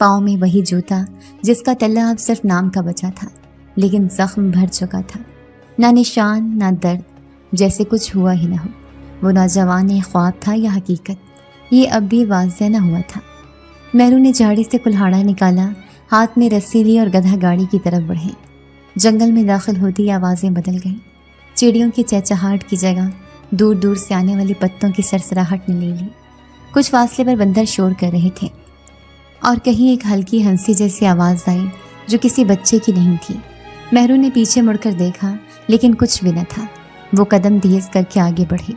پاؤں میں وہی جوتا جس کا تلا اب صرف نام کا بچا تھا، لیکن زخم بھر چکا تھا، نہ نشان نہ درد، جیسے کچھ ہوا ہی نہ ہو۔ وہ نوجوان ایک خواب تھا یا حقیقت، یہ اب بھی واضح نہ ہوا تھا۔ مہرو نے جھاڑی سے کلہاڑا نکالا، ہاتھ میں رسی لی اور گدھا گاڑی کی طرف بڑھے۔ جنگل میں داخل ہوتی آوازیں بدل گئیں، چڑیوں کی چہچہاہٹ کی جگہ دور دور سے آنے والی پتوں کی سرسراہٹ نے لے لی۔ کچھ فاصلے پر بندر شور کر رہے تھے اور کہیں ایک ہلکی ہنسی جیسی آواز آئی جو کسی بچے کی نہیں تھی۔ مہرو نے پیچھے مڑ کر دیکھا، لیکن کچھ بھی نہ تھا۔ وہ قدم تیز کر کے آگے بڑھی۔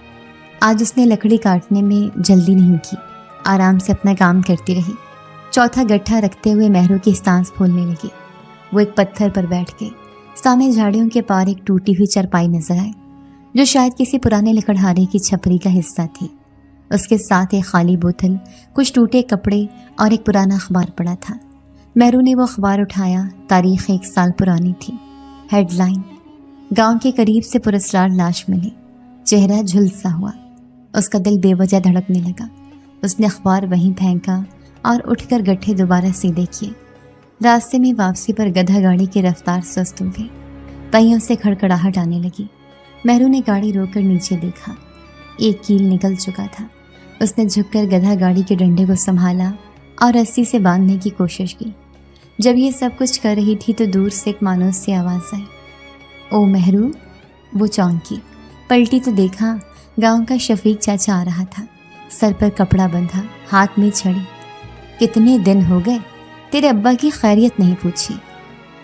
آج اس نے لکڑی کاٹنے میں جلدی نہیں کی، آرام سے اپنا کام کرتی رہی۔ چوتھا گٹھا رکھتے ہوئے مہرو کی سانس پھولنے لگی۔ وہ ایک پتھر پر بیٹھ گئی۔ سامنے جھاڑیوں کے پار ایک ٹوٹی ہوئی چرپائی نظر آئی جو شاید کسی پرانے لکڑہارے کی چھپری کا حصہ تھی۔ اس کے ساتھ ایک خالی بوتل، کچھ ٹوٹے کپڑے اور ایک پرانا اخبار پڑا تھا۔ مہرو نے وہ اخبار اٹھایا۔ تاریخ 1 سال پرانی تھی۔ ہیڈ لائن: گاؤں کے قریب سے پراسرار لاش ملی۔ چہرہ جھلسا ہوا۔ اس کا دل بے وجہ دھڑکنے لگا۔ اس نے اخبار وہیں پھینکا اور اٹھ کر گٹھے دوبارہ سیدھے کیے۔ راستے میں واپسی پر گدھا گاڑی کی رفتار سست ہو گئی، پہیوں سے کھڑکھڑاہٹ آنے لگی۔ مہرو نے گاڑی روک کر نیچے دیکھا، ایک کیل نکل چکا تھا۔ اس نے جھک کر گدھا گاڑی کے ڈنڈے کو سنبھالا اور رسی سے باندھنے کی کوشش کی۔ جب یہ سب کچھ کر رہی تھی تو دور سے ایک مانوس سی آواز آئی، او مہرو۔ وہ چونکی، پلٹی تو دیکھا گاؤں کا شفیق چاچا آ رہا تھا، سر پر کپڑا بندھا، ہاتھ میں چھڑی۔ کتنے دن ہو گئے، تیرے ابا کی خیریت نہیں پوچھی۔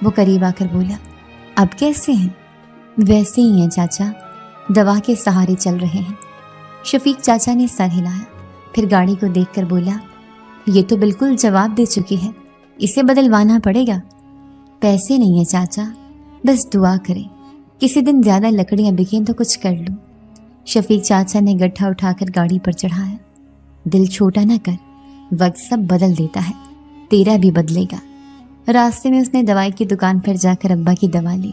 وہ قریب آ کر بولا، اب کیسے ہیں؟ ویسے ہی ہیں چاچا، دوا کے سہارے چل رہے ہیں۔ شفیق چاچا نے سر ہلایا، پھر گاڑی کو دیکھ کر بولا، یہ تو بالکل جواب دے چکی ہے، اسے بدلوانا پڑے گا۔ پیسے نہیں ہیں چاچا، بس دعا کریں کسی دن زیادہ لکڑیاں بکیں تو کچھ کر لوں۔ شفیق چاچا نے گٹھا اٹھا کر گاڑی پر چڑھایا۔ دل چھوٹا نہ کر، وقت سب بدل دیتا ہے، تیرا بھی بدلے گا۔ راستے میں اس نے دوائی کی دکان پر جا کر ابا کی دوا لی۔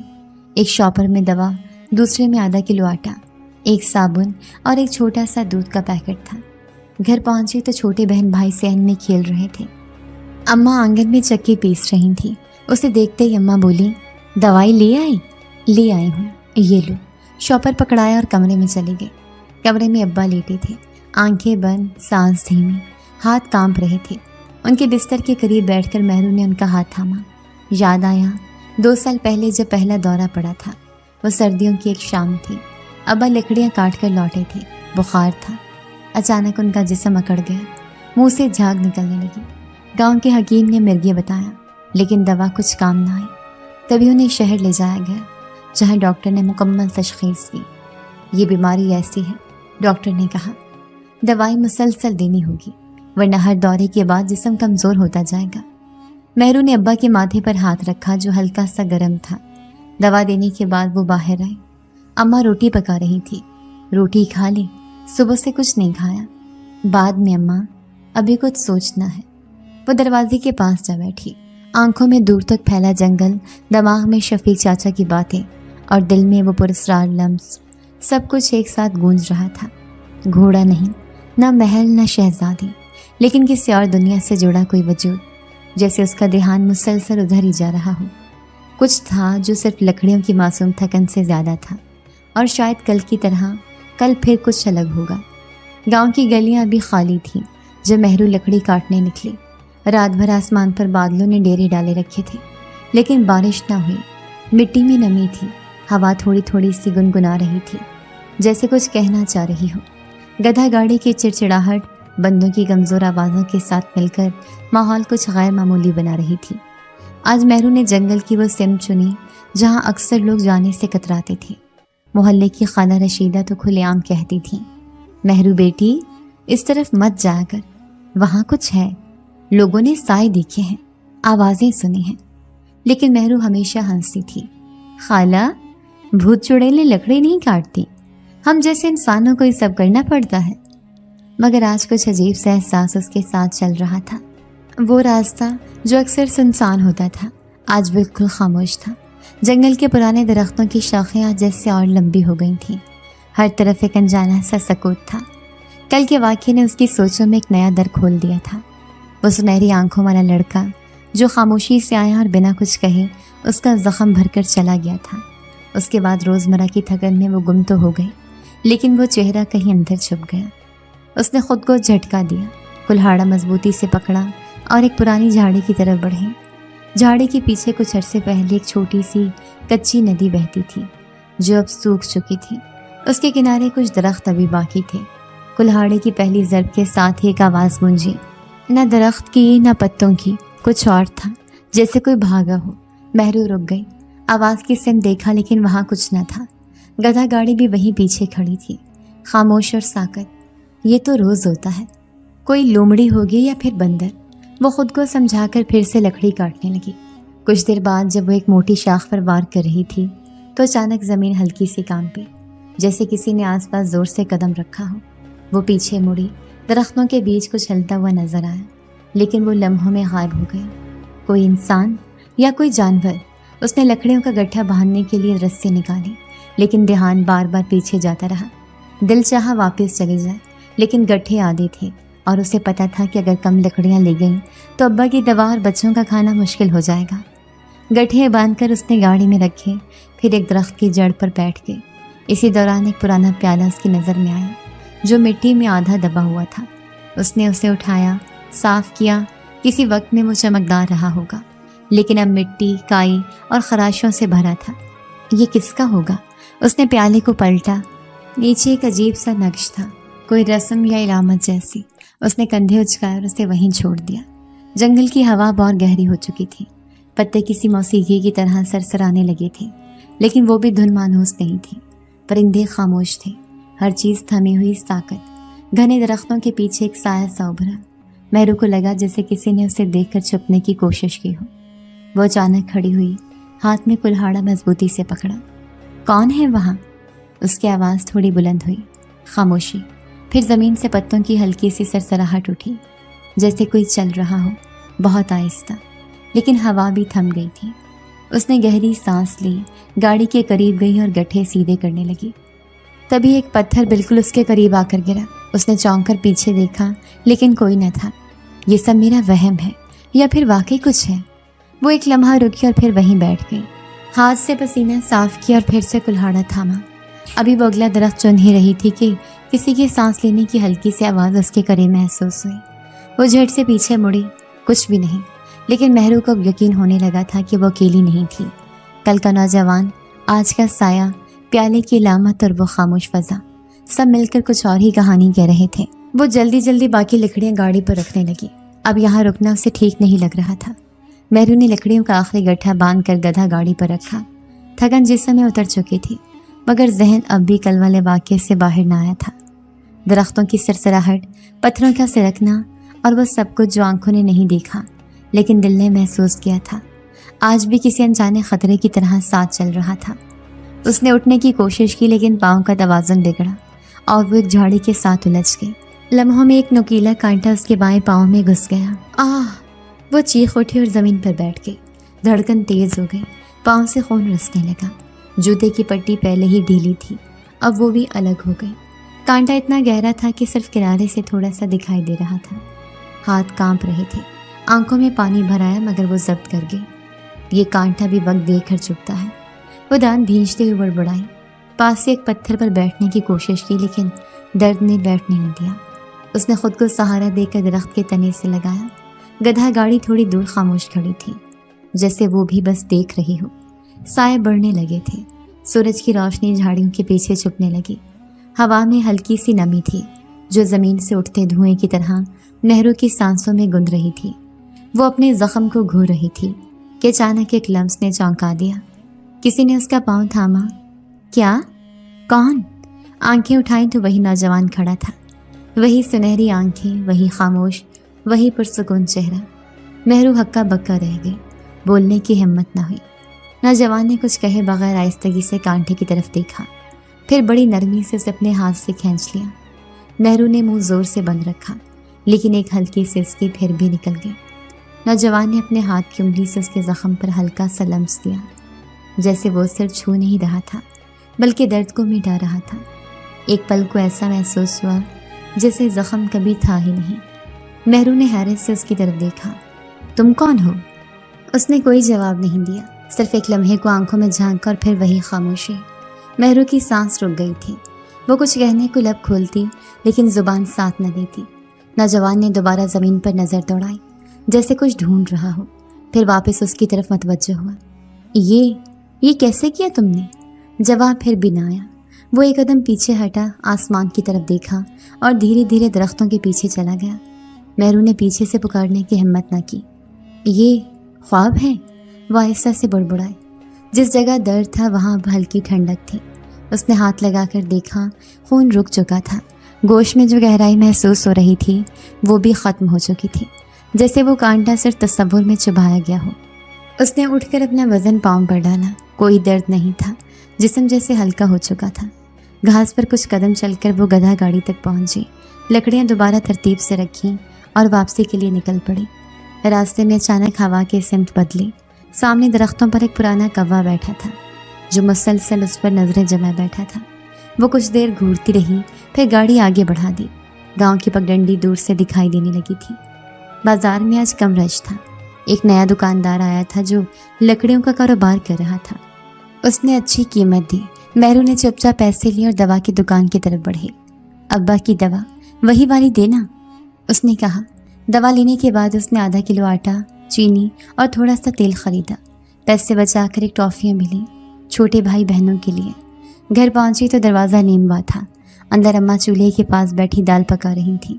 ایک شاپر میں دوا، دوسرے میں آدھا کلو آٹا، ایک صابن اور ایک چھوٹا سا دودھ کا پیکٹ تھا۔ گھر پہنچی تو چھوٹے بہن بھائی صحن میں کھیل رہے تھے۔ اماں آنگن میں چکی پیس رہی تھیں۔ اسے دیکھتے ہی اماں بولی، دوائی لے آئی؟ لے آئی ہوں، یہ لو۔ شاپر پکڑایا اور کمرے میں چلے گئے۔ کمرے میں ابا لیٹے تھے، آنکھیں بند، سانس دھیمی، ہاتھ کانپ رہے تھے۔ ان کے بستر کے قریب بیٹھ کر مہرو نے ان کا ہاتھ تھاما۔ یاد آیا 2 سال پہلے جب پہلا دورہ پڑا تھا۔ وہ سردیوں کی ایک شام تھی۔ ابا لکڑیاں کاٹ کر لوٹے تھے، بخار تھا۔ اچانک ان کا جسم اکڑ گیا، منہ سے جھاگ نکلنے لگی۔ گاؤں کے حکیم نے مرگی بتایا، لیکن دوا کچھ کام نہ آئی۔ تبھی انہیں شہر لے جایا گیا، جہاں ڈاکٹر نے مکمل تشخیص کی۔ یہ بیماری ایسی ہے، ڈاکٹر نے کہا، دوائی مسلسل دینی ہوگی، ورنہ ہر دورے کے بعد جسم کمزور ہوتا جائے گا۔ مہرو نے ابا کے ماتھے پر ہاتھ رکھا جو ہلکا سا گرم تھا۔ دوا دینے کے بعد وہ باہر آئے۔ اماں روٹی پکا رہی تھی۔ روٹی کھا لی، صبح سے کچھ نہیں کھایا۔ بعد میں اماں، ابھی کچھ سوچنا ہے۔ وہ دروازے کے پاس جا بیٹھی۔ آنکھوں میں دور تک پھیلا جنگل، دماغ میں شفیق چاچا کی باتیں اور دل میں وہ پراسرار لمس، سب کچھ ایک ساتھ گونج رہا تھا۔ گھوڑا نہیں، نہ محل، نہ شہزادی، لیکن کسی اور دنیا سے جڑا کوئی وجود، جیسے اس کا دھیان مسلسل ادھر ہی جا رہا ہو۔ کچھ تھا جو صرف لکڑیوں کی معصوم تھکن سے زیادہ تھا، اور شاید کل کی طرح کل پھر کچھ الگ ہوگا۔ گاؤں کی گلیاں ابھی خالی تھیں جب مہرو لکڑی کاٹنے نکلی۔ رات بھر آسمان پر بادلوں نے ڈیرے ڈالے رکھے تھے، لیکن بارش نہ ہوئی۔ مٹی میں نمی تھی، ہوا تھوڑی تھوڑی سی گنگنا رہی تھی، جیسے کچھ کہنا چاہ رہی ہو۔ گدھا گاڑی کی چڑچڑاہٹ بندوں کی کمزور آوازوں کے ساتھ مل کر ماحول کچھ غیر معمولی بنا رہی تھی۔ آج مہرو نے جنگل کی وہ سمت چنی جہاں اکثر لوگ جانے سے کتراتے تھے۔ محلے کی خالہ رشیدہ تو کھلے عام کہتی تھیں، مہرو بیٹی، اس طرف مت جایا کر، وہاں کچھ ہے۔ لوگوں نے سائے دیکھے ہیں، آوازیں سنی ہیں، لیکن مہرو ہمیشہ ہنستی تھی۔ خالہ، بھوت چڑیلیں لکڑی نہیں کاٹتی، ہم جیسے انسانوں کو یہ سب کرنا پڑتا ہے۔ مگر آج کچھ عجیب سا احساس اس کے ساتھ چل رہا تھا۔ وہ راستہ جو اکثر سنسان ہوتا تھا آج بالکل خاموش تھا۔ جنگل کے پرانے درختوں کی شاخیں آج جیسے اور لمبی ہو گئی تھیں۔ ہر طرف ایک انجانا سا سکوت تھا۔ کل کے واقعے نے اس کی سوچوں میں ایک نیا در کھول دیا تھا۔ وہ سنہری آنکھوں والا لڑکا جو خاموشی سے آیا اور بنا کچھ کہے اس کا زخم بھر کر چلا گیا تھا۔ اس کے بعد روزمرہ کی تھکن میں وہ گم تو ہو گئی، لیکن وہ چہرہ کہیں اندر چھپ گیا۔ اس نے خود کو جھٹکا دیا، کلہاڑا مضبوطی سے پکڑا اور ایک پرانی جھاڑی کی طرف بڑھی۔ جھاڑی کے پیچھے کچھ عرصے پہلے ایک چھوٹی سی کچی ندی بہتی تھی جو اب سوکھ چکی تھی۔ اس کے کنارے کچھ درخت ابھی باقی تھے۔ کلہاڑے کی پہلی ضرب کے ساتھ ایک آواز گونجی، نہ درخت کی نہ پتوں کی، کچھ اور تھا، جیسے کوئی بھاگا ہو۔ مہرو رک گئی، آواز کی سمت دیکھا لیکن وہاں کچھ نہ تھا۔ گدھا گاڑی بھی وہیں پیچھے کھڑی تھی، خاموش اور ساکت۔ یہ تو روز ہوتا ہے، کوئی لومڑی ہوگی یا پھر بندر۔ وہ خود کو سمجھا کر پھر سے لکڑی کاٹنے لگی۔ کچھ دیر بعد جب وہ ایک موٹی شاخ پر وار کر رہی تھی تو اچانک زمین ہلکی سی کانپی، جیسے کسی نے آس پاس زور سے قدم رکھا ہو۔ وہ پیچھے مڑی، درختوں کے بیچ کچھ ہلتا ہوا نظر آیا، لیکن وہ لمحوں میں غائب ہو گیا۔ کوئی انسان یا کوئی جانور؟ اس نے لکڑیوں کا گٹھا باندھنے کے لیے رسی نکالی، لیکن دھیان بار بار پیچھے جاتا رہا۔ دل چاہا واپس چلی جائے، لیکن گٹھے آدھے تھے اور اسے پتہ تھا کہ اگر کم لکڑیاں لے گئیں تو ابا کی دوا اور بچوں کا کھانا مشکل ہو جائے گا۔ گٹھے باندھ کر اس نے گاڑی میں رکھے، پھر ایک درخت کی جڑ پر بیٹھ گئی۔ اسی دوران ایک پرانا پیالہ اس کی نظر میں آیا جو مٹی میں آدھا دبا ہوا تھا۔ اس نے اسے اٹھایا، صاف کیا۔ کسی وقت میں وہ چمکدار رہا ہوگا، لیکن اب مٹی، کائی اور خراشوں سے بھرا تھا۔ یہ کس کا ہوگا؟ اس نے پیالے کو پلٹا، نیچے ایک عجیب سا نقش تھا، کوئی رسم یا علامت جیسی۔ اس نے کندھے اچکائے اور اسے وہیں چھوڑ دیا۔ جنگل کی ہوا بہت گہری ہو چکی تھی، پتے کسی موسیقی کی طرح سرسرانے لگے تھے، لیکن وہ بھی دھن مانوس نہیں تھی۔ پرندے خاموش تھے، ہر چیز تھمی ہوئی ساکت۔ گھنے درختوں کے پیچھے ایک سایہ سا ابھرا۔ مہرو کو لگا جیسے کسی نے اسے دیکھ کر چھپنے کی کوشش کی ہو۔ وہ اچانک کھڑی ہوئی، ہاتھ میں کلہاڑا مضبوطی سے پکڑا۔ کون ہے وہاں؟ اس کی آواز تھوڑی بلند ہوئی۔ خاموشی، پھر زمین سے پتوں کی ہلکی سی سرسراہٹ اٹھی، جیسے کوئی چل رہا ہو، بہت آہستہ، لیکن ہوا بھی تھم گئی تھی۔ اس نے گہری سانس لی، گاڑی کے قریب گئی اور گٹھے سیدھے کرنے لگی۔ تبھی ایک پتھر بالکل اس کے قریب آ کر گرا۔ اس نے چونک کر پیچھے دیکھا، لیکن کوئی نہ تھا۔ یہ سب میرا وہم ہے یا پھر واقعی کچھ ہے؟ وہ ایک لمحہ رکی اور پھر وہیں بیٹھ گئی، ہاتھ سے پسینہ صاف کیا اور پھر سے کلہاڑا تھاما۔ ابھی وہ اگلا درخت چن ہی رہی تھی کہ کسی کی سانس لینے کی ہلکی سی آواز اس کے قریب محسوس ہوئی۔ وہ جھٹ سے پیچھے مڑی، کچھ بھی نہیں، لیکن مہرو کو اب یقین ہونے لگا تھا کہ وہ اکیلی نہیں تھی۔ کل کا نوجوان، آج کا سایہ، پیالے کی علامت اور وہ خاموش فضا، سب مل کر کچھ اور ہی کہانی کہہ رہے تھے۔ وہ جلدی جلدی باقی لکڑیاں گاڑی پر رکھنے لگی۔ اب یہاں رکنا اسے ٹھیک نہیں لگ رہا تھا۔ مہرو نے لکڑیوں کا آخری گٹھا باندھ کر گدھا گاڑی پر رکھا۔ تھکن جسم میں اتر چکی تھی، مگر ذہن اب بھی کل والے واقعے سے باہر نہ آیا تھا۔ درختوں کی سرسراہٹ، پتھروں کا سرکنا اور وہ سب کچھ جو آنکھوں نے نہیں دیکھا لیکن دل نے محسوس کیا تھا، آج بھی کسی انجانے خطرے کی طرح ساتھ چل رہا تھا۔ اس نے اٹھنے کی کوشش کی، لیکن پاؤں کا توازن بگڑا اور وہ ایک جھاڑی کے ساتھ الجھ گئی۔ لمحوں میں ایک نوکیلا کانٹا اس کے بائیں پاؤں میں گھس گیا۔ آہ! وہ چیخ اٹھی اور زمین پر بیٹھ گئی۔ دھڑکن تیز ہو گئی، پاؤں سے خون رسنے لگا۔ جوتے کی پٹی پہلے ہی ڈھیلی تھی، اب وہ بھی الگ ہو گئی۔ کانٹا اتنا گہرا تھا کہ صرف کنارے سے تھوڑا سا دکھائی دے رہا تھا۔ ہاتھ کانپ رہے تھے، آنکھوں میں پانی بھر آیا، مگر وہ ضبط کر گئی۔ یہ کانٹا بھی وقت دے کر چپتا ہے۔ وہ دان بھینچتے ہوئے بڑبڑائی، پاس سے ایک پتھر پر بیٹھنے کی کوشش کی، لیکن درد نے بیٹھنے نہ دیا۔ اس نے خود کو سہارا دے کر درخت کے تنے سے لگایا۔ گدھا گاڑی تھوڑی دور خاموش کھڑی تھی، جیسے وہ بھی بس دیکھ رہی ہو۔ سائے بڑھنے لگے تھے، سورج کی روشنی جھاڑیوں کے پیچھے چھپنے لگی۔ ہوا میں ہلکی سی نمی تھی جو زمین سے اٹھتے دھوئیں کی طرح مہرو کی سانسوں میں گند رہی تھی۔ وہ اپنے زخم کو گھو رہی تھی کہ اچانک ایک لمس نے چونکا دیا۔ کسی نے اس کا پاؤں تھاما۔ کیا؟ کون؟ آنکھیں اٹھائیں تو وہی نوجوان کھڑا تھا، وہی سنہری آنکھیں، وہی خاموش، وہی پرسکون چہرہ۔ مہرو ہکا بکا رہ گئی، بولنے کی ہمت نہ ہوئی۔ نوجوان نے کچھ کہے بغیر آہستگی سے کانٹے کی طرف دیکھا، پھر بڑی نرمی سے اسے اپنے ہاتھ سے کھینچ لیا۔ مہرو نے منہ زور سے بند رکھا، لیکن ایک ہلکی سسکی پھر بھی نکل گئی۔ نوجوان نے اپنے ہاتھ کی انگلی سے اس کے زخم پر ہلکا سا لمس دیا، جیسے وہ صرف چھو نہیں رہا تھا بلکہ درد کو مٹا رہا تھا۔ ایک پل کو ایسا محسوس ہوا جیسے زخم کبھی تھا ہی نہیں۔ مہرو نے حیرت سے اس کی طرف دیکھا۔ تم کون ہو؟ اس نے کوئی جواب نہیں دیا، صرف ایک لمحے کو آنکھوں میں جھانک کر پھر وہی خاموشی۔ مہرو کی سانس رک گئی تھی۔ وہ کچھ کہنے کو لب کھولتی لیکن زبان ساتھ نہ دیتی۔ نوجوان نے دوبارہ زمین پر نظر دوڑائی، جیسے کچھ ڈھونڈ رہا ہو، پھر واپس اس کی طرف متوجہ ہوا۔ یہ کیسے کیا تم نے؟ جواب پھر بھی نہ آیا۔ وہ ایک قدم پیچھے ہٹا، آسمان کی طرف دیکھا اور دھیرے دھیرے درختوں کے پیچھے چلا گیا۔ مہرو نے پیچھے سے پکارنے کی ہمت نہ کی۔ یہ خواب ہے؟ وہ آہستہ سے بڑبڑائے۔ جس جگہ درد تھا وہاں اب ہلکی ٹھنڈک تھی۔ اس نے ہاتھ لگا کر دیکھا، خون رک چکا تھا۔ گوشت میں جو گہرائی محسوس ہو رہی تھی وہ بھی ختم ہو چکی تھی، جیسے وہ کانٹا صرف تصور میں چبھایا گیا ہو۔ اس نے اٹھ کر اپنا وزن پاؤں پر ڈالا۔ کوئی درد نہیں تھا، جسم جیسے ہلکا ہو چکا تھا۔ گھاس پر کچھ قدم چل کر وہ گدھا گاڑی تک پہنچی، لکڑیاں دوبارہ ترتیب سے رکھی اور واپسی کے لیے نکل پڑی۔ راستے میں اچانک ہوا کی سمت بدلی۔ سامنے درختوں پر ایک پرانا کوا بیٹھا تھا جو مسلسل اس پر نظریں جمائے بیٹھا تھا۔ وہ کچھ دیر گھورتی رہی، پھر گاڑی آگے بڑھا دی۔ گاؤں کی پگڈنڈی دور سے دکھائی دینے لگی تھی۔ بازار میں آج کم رش تھا۔ ایک نیا دکاندار آیا تھا جو لکڑیوں کا کاروبار کر رہا تھا۔ اس نے اچھی قیمت دی۔ مہرو نے چپ چاپ پیسے لیے اور دوا کی دکان کی طرف بڑھی۔ ابا کی دوا وہی والی دینا، اس نے کہا۔ دوا لینے کے بعد اس نے آدھا کلو آٹا، چینی اور تھوڑا سا تیل خریدا۔ پیسے بچا کر ایک ٹافیاں بھی لیں، چھوٹے بھائی بہنوں کے لیے۔ گھر پہنچی تو دروازہ نیم ہوا تھا۔ اندر اماں چولہے کے پاس بیٹھی دال پکا رہی تھیں۔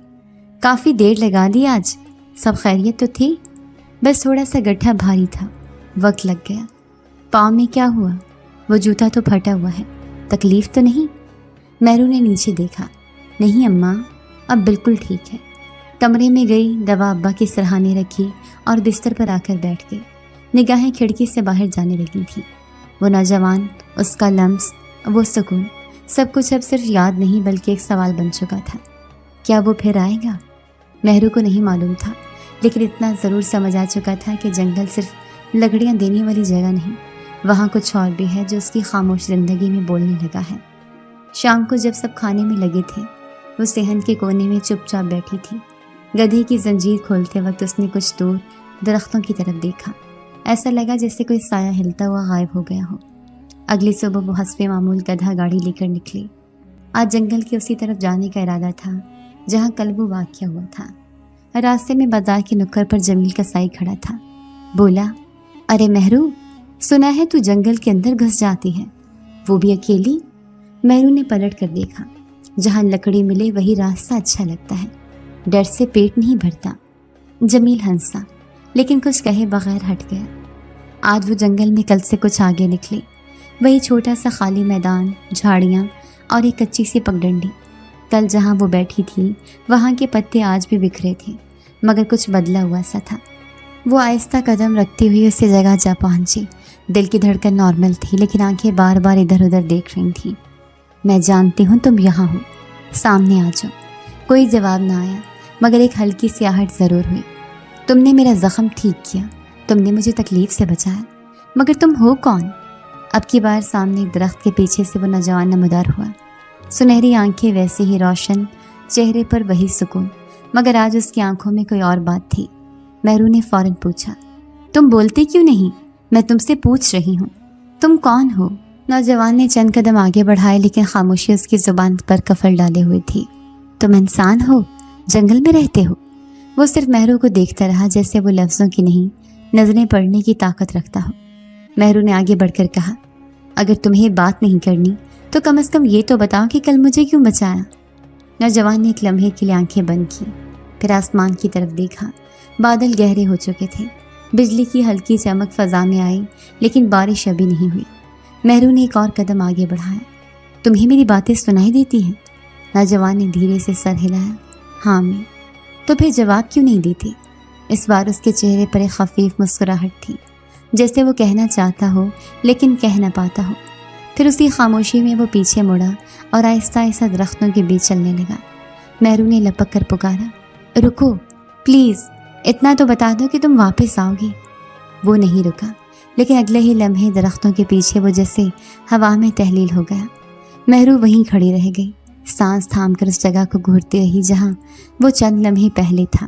کافی دیر لگا دی آج، سب خیریت تو تھی؟ بس تھوڑا سا گٹھا بھاری تھا، وقت لگ گیا۔ پاؤں میں کیا ہوا؟ وہ جوتا تو پھٹا ہوا ہے، تکلیف تو نہیں؟ مہرو نے نیچے دیکھا۔ نہیں اماں، اب بالکل ٹھیک ہے۔ کمرے میں گئی، دوا ابا کی سرہانے رکھی اور بستر پر آ کر بیٹھ گئی۔ نگاہیں کھڑکی سے باہر جانے لگی تھی۔ وہ نوجوان، اس کا لمس، وہ سکون، سب کچھ اب صرف یاد نہیں بلکہ ایک سوال بن چکا تھا۔ کیا وہ پھر آئے گا؟ مہرو کو نہیں معلوم تھا، لیکن اتنا ضرور سمجھ آ چکا تھا کہ جنگل صرف لکڑیاں دینے والی جگہ نہیں، وہاں کچھ اور بھی ہے جو اس کی خاموش زندگی میں بولنے لگا ہے۔ شام کو جب سب کھانے میں لگے تھے، وہ صحن کے کونے میں چپ چاپ بیٹھی تھی۔ گدھے کی زنجیر کھولتے وقت اس نے کچھ دور درختوں کی طرف دیکھا۔ ایسا لگا جیسے کوئی سایہ ہلتا ہوا غائب ہو گیا ہو۔ اگلی صبح وہ حسب معمول گدھا گاڑی لے کر نکلی۔ آج جنگل کے اسی طرف جانے کا ارادہ تھا جہاں کل وہ واقعہ ہوا تھا۔ راستے میں بازار کے نکڑ پر جمیل کا سائی کھڑا تھا۔ بولا، ارے مہرو، سنا ہے تو جنگل کے اندر گھس جاتی ہے، وہ بھی اکیلی؟ مہرو نے پلٹ کر دیکھا۔ جہاں لکڑی ملے وہی راستہ اچھا لگتا ہے، ڈر سے پیٹ نہیں بھرتا۔ جمیل ہنسا لیکن کچھ کہے بغیر ہٹ گیا۔ آج وہ جنگل میں کل سے کچھ آگے نکلی۔ وہی چھوٹا سا خالی میدان، جھاڑیاں اور ایک کچی سی پگڈنڈی۔ کل جہاں وہ بیٹھی تھی وہاں کے پتے آج بھی بکھرے تھے، مگر کچھ بدلا ہوا سا تھا۔ وہ آہستہ قدم رکھتی ہوئی اسی جگہ جا پہنچی۔ دل کی دھڑکن نارمل تھی لیکن آنکھیں بار بار ادھر ادھر دیکھ رہی تھیں۔ میں جانتی ہوں تم یہاں ہو، سامنے آ جاؤ۔ کوئی جواب نہ آیا مگر ایک ہلکی سی آہٹ ضرور ہوئی۔ تم نے میرا زخم ٹھیک کیا، تم نے مجھے تکلیف سے بچایا، مگر تم ہو کون؟ اب کی بار سامنے ایک درخت کے پیچھے سے وہ نوجوان نمودار ہوا۔ سنہری آنکھیں ویسے ہی روشن، چہرے پر وہی سکون، مگر آج اس کی آنکھوں میں کوئی اور بات تھی۔ مہرو نے فوراً پوچھا، تم بولتے کیوں نہیں؟ میں تم سے پوچھ رہی ہوں، تم کون ہو؟ نوجوان نے چند قدم آگے بڑھائے لیکن خاموشی اس کی زبان پر کفل ڈالے ہوئے تھی۔ تم انسان ہو، جنگل میں رہتے ہو؟ وہ صرف مہرو کو دیکھتا رہا جیسے وہ لفظوں کی نہیں، نظریں پڑھنے کی طاقت رکھتا ہو۔ مہرو نے آگے بڑھ کر کہا، اگر تمہیں بات نہیں کرنی تو کم از کم یہ تو بتاؤ کہ کل مجھے کیوں بچایا؟ نوجوان نے ایک لمحے کے لیے آنکھیں بند کی، پھر آسمان کی طرف دیکھا۔ بادل گہرے ہو چکے تھے، بجلی کی ہلکی چمک فضا میں آئی لیکن بارش ابھی نہیں ہوئی۔ مہرو نے ایک اور قدم آگے بڑھایا۔ تمہیں میری باتیں سنائی دیتی ہیں؟ نوجوان نے دھیرے سے سر ہلایا۔ ہاں میں۔ تو پھر جواب کیوں نہیں دیتی؟ اس بار اس کے چہرے پر ایک خفیف مسکراہٹ تھی، جیسے وہ کہنا چاہتا ہو لیکن کہہ نہ پاتا ہو۔ پھر اسی خاموشی میں وہ پیچھے مڑا اور آہستہ آہستہ درختوں کے بیچ چلنے لگا۔ مہرو نے لپک کر پکارا، رکو پلیز، اتنا تو بتا دو کہ تم واپس آؤ گی۔ وہ نہیں رکا لیکن اگلے ہی لمحے درختوں کے پیچھے وہ جیسے ہوا میں تحلیل ہو گیا۔ مہرو وہیں کھڑی رہ گئی، سانس تھام کر اس جگہ کو گھورتی رہی جہاں وہ چند لمحے پہلے تھا۔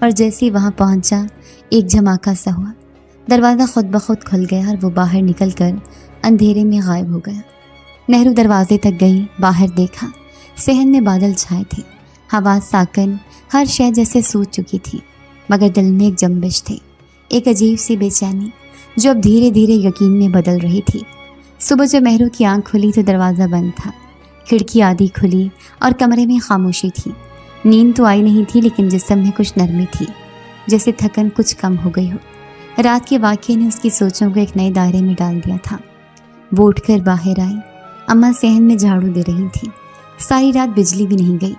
اور جیسے ہی وہاں پہنچا ایک جھماکا سا ہوا، دروازہ خود بخود کھل گیا اور وہ باہر نکل کر اندھیرے میں غائب ہو گیا۔ مہرو دروازے تک گئی، باہر دیکھا، صحن میں بادل چھائے تھے، ہوا ساکن، ہر شے جیسے سوج چکی تھی، مگر دل میں ایک جنبش تھی، ایک عجیب سی بے چینی جو اب دھیرے دھیرے یقین میں بدل رہی تھی۔ صبح جب مہرو کی آنکھ کھلی تو دروازہ بند تھا، کھڑکی آدھی کھلی اور کمرے میں خاموشی تھی۔ نیند تو آئی نہیں تھی لیکن جسم میں کچھ نرمی تھی، جیسے تھکن کچھ کم ہو گئی ہو۔ رات کے واقعے نے اس کی سوچوں کو ایک نئے دائرے میں ڈال دیا تھا۔ وہ اٹھ کر باہر آئی، اماں صحن میں جھاڑو دے رہی تھی۔ ساری رات بجلی بھی نہیں گئی،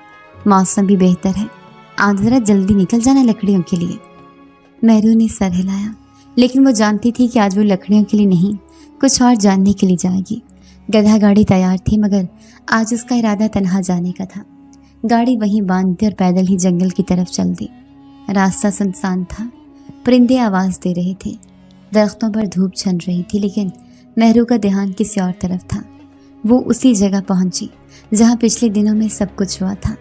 موسم بھی بہتر ہے، آج ذرا جلدی نکل جانا لکڑیوں کے لیے۔ مہرو نے سر ہلایا، لیکن وہ جانتی تھی کہ آج وہ لکڑیوں کے لیے نہیں، کچھ اور جاننے کے لیے جائے گی۔ گدھا گاڑی تیار تھی مگر آج اس کا ارادہ تنہا جانے کا تھا۔ گاڑی وہیں باندھ دی اور پیدل ہی جنگل کی طرف چل دی۔ راستہ سنسان تھا، پرندے آواز دے رہے تھے، درختوں پر دھوپ چھن رہی تھی، لیکن مہرو کا دھیان کسی اور طرف تھا۔ وہ اسی جگہ پہنچی جہاں پچھلے دنوں میں سب کچھ ہوا تھا،